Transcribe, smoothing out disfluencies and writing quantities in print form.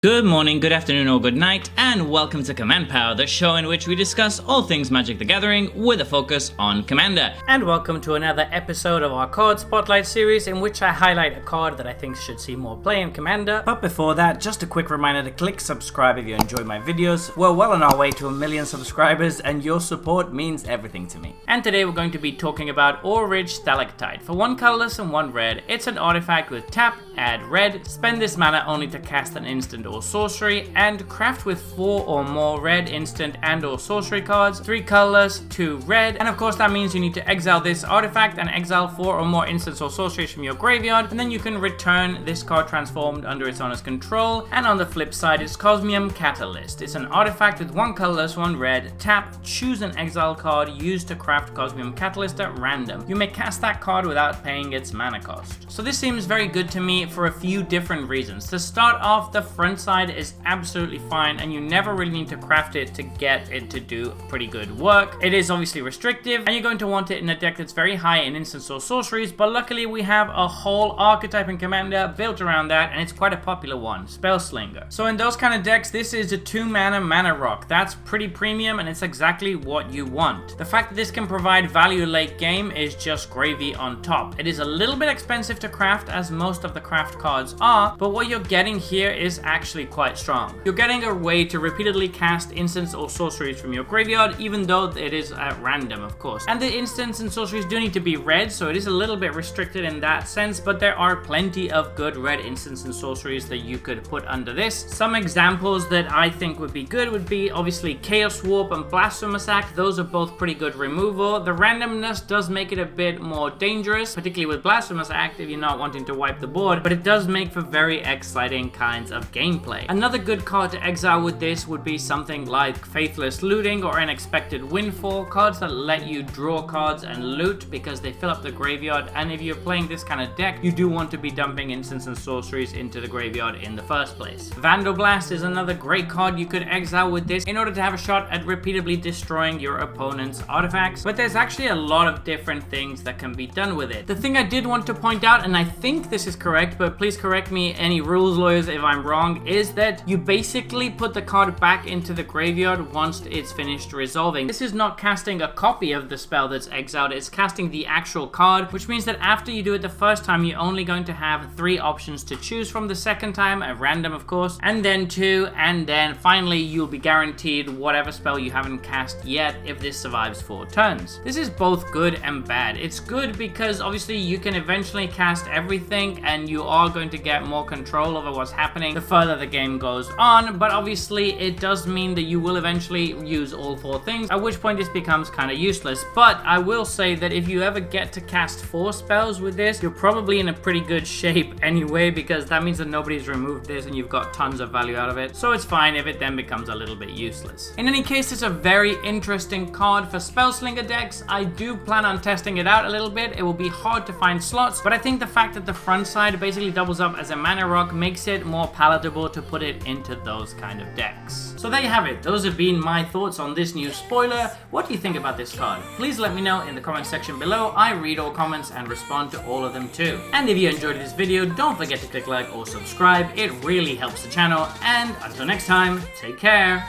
Good morning, good afternoon, or good night, and welcome to Command Power, the show in which we discuss all things Magic the Gathering with a focus on Commander. And welcome to another episode of our card spotlight series in which I highlight a card that I think should see more play in Commander. But before that, just a quick reminder to click subscribe if you enjoy my videos. We're well on our way to 1 million subscribers and your support means everything to me. And today we're going to be talking about Ore-Rich Stalactite. For 1 colorless and 1 red, it's an artifact with tap, add red, spend this mana only to cast an instant or sorcery, and craft with 4 or more red instant and or sorcery cards, 3 colorless, 2 red, and of course that means you need to exile this artifact and exile 4 or more instants or sorceries from your graveyard, and then you can return this card transformed under its owner's control. And on the flip side, it's Cosmium Catalyst. It's an artifact with 1 colorless, 1 red, tap, choose an exile card used to craft Cosmium Catalyst at random. You may cast that card without paying its mana cost. So this seems very good to me for a few different reasons. To start off, the front side is absolutely fine and you never really need to craft it to get it to do pretty good work. It is obviously restrictive and you're going to want it in a deck that's very high in instants or sorceries, but luckily we have a whole archetype in Commander built around that, and it's quite a popular one, spellslinger. So in those kind of decks, this is a 2 mana rock. That's pretty premium and it's exactly what you want. The fact that this can provide value late game is just gravy on top. It is a little bit expensive to craft, as most of the craft cards are, but what you're getting here is actually quite strong. You're getting a way to repeatedly cast instants or sorceries from your graveyard, even though it is at random, of course. And the instants and sorceries do need to be red, so it is a little bit restricted in that sense, but there are plenty of good red instants and sorceries that you could put under this. Some examples that I think would be good would be obviously Chaos Warp and Blasphemous Act. Those are both pretty good removal. The randomness does make it a bit more dangerous, particularly with Blasphemous Act if you're not wanting to wipe the board, but it does make for very exciting kinds of gameplay. Another good card to exile with this would be something like Faithless Looting or Unexpected Windfall, cards that let you draw cards and loot because they fill up the graveyard, and if you're playing this kind of deck, you do want to be dumping instants and sorceries into the graveyard in the first place. Vandal Blast is another great card you could exile with this in order to have a shot at repeatedly destroying your opponent's artifacts, but there's actually a lot of different things that can be done with it. The thing I did want to point out, and I think this is correct, but please correct me, any rules lawyers, if I'm wrong, is that you basically put the card back into the graveyard once it's finished resolving. This is not casting a copy of the spell that's exiled, it's casting the actual card, which means that after you do it the first time, you're only going to have 3 options to choose from the second time, at random of course, and then 2, and then finally you'll be guaranteed whatever spell you haven't cast yet if this survives 4 turns. This is both good and bad. It's good because obviously you can eventually cast everything and you are going to get more control over what's happening the further the game goes on, but obviously it does mean that you will eventually use all 4 things, at which point this becomes kind of useless. But I will say that if you ever get to cast 4 spells with this, you're probably in a pretty good shape anyway, because that means that nobody's removed this and you've got tons of value out of it, so it's fine if it then becomes a little bit useless. In any case, it's a very interesting card for spellslinger decks. I do plan on testing it out a little bit. It will be hard to find slots, but I think the fact that the front side basically doubles up as a mana rock makes it more palatable to put it into those kind of decks. So there you have it. Those have been my thoughts on this new spoiler. What do you think about this card? Please let me know in the comment section below. I read all comments and respond to all of them too. And if you enjoyed this video, don't forget to click like or subscribe. It really helps the channel. And until next time, take care.